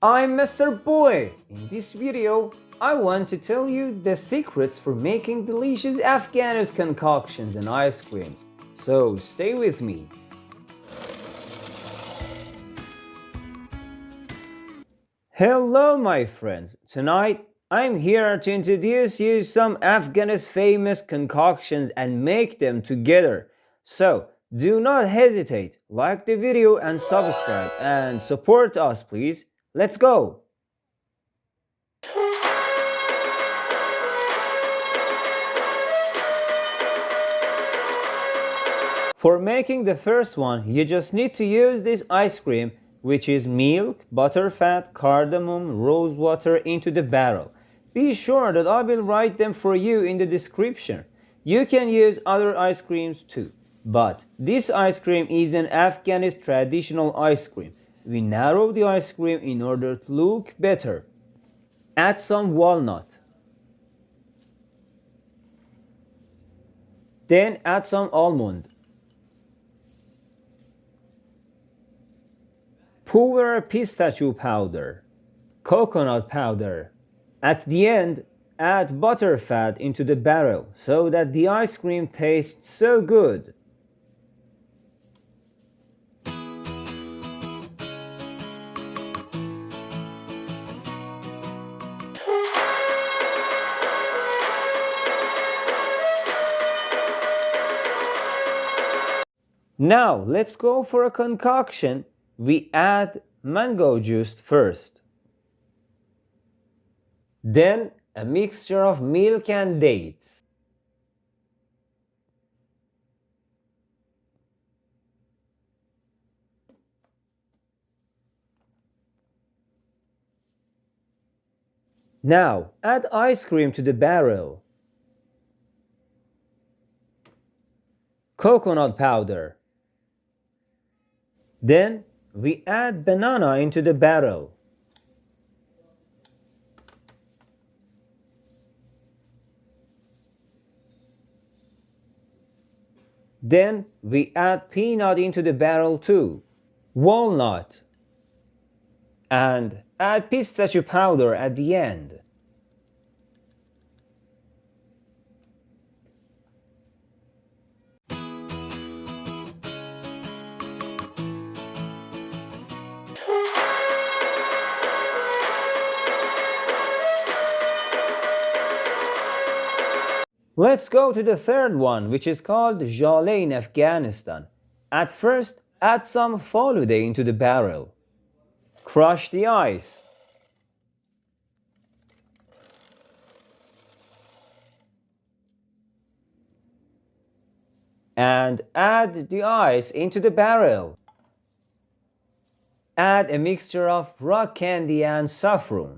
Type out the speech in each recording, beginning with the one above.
I'm Mr. Boy. In this video, I want to tell you the secrets for making delicious Afghan concoctions and ice creams. So stay with me. Hello my friends. Tonight, I'm here to introduce you some Afghan's famous concoctions and make them together. So do not hesitate, like the video and subscribe and support us please. Let's go! For making the first one, you just need to use this ice cream, which is milk, butterfat, cardamom, rose water into the barrel. Be sure that I will write them for you in the description. You can use other ice creams too. But this ice cream is an Afghan's traditional ice cream. We narrow the ice cream in order to look better. Add some walnut. Then add some almond. Pour pistachio powder. Coconut powder. At the end, add butterfat into the barrel so that the ice cream tastes so good. Now let's go for a concoction. We add mango juice first. Then a mixture of milk and dates. Now add ice cream to the barrel. Coconut powder. Then we add banana into the barrel. Then we add peanut into the barrel too, walnut, and add pistachio powder at the end. Let's go to the third one, which is called jale in Afghanistan. At first, add some falude into the barrel. Crush the ice. And add the ice into the barrel. Add a mixture of rock candy and saffron.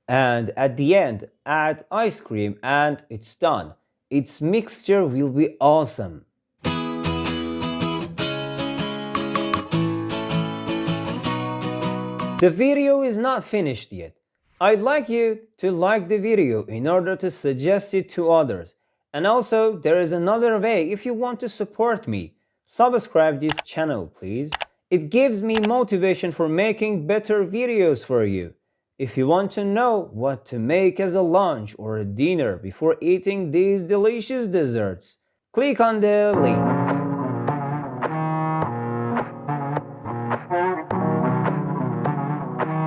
And at the end, add ice cream and it's done. Its mixture will be awesome. The video is not finished yet. I'd like you to like the video in order to suggest it to others. And also, there is another way if you want to support me. Subscribe this channel, please. It gives me motivation for making better videos for you. If you want to know what to make as a lunch or a dinner before eating these delicious desserts, click on the link.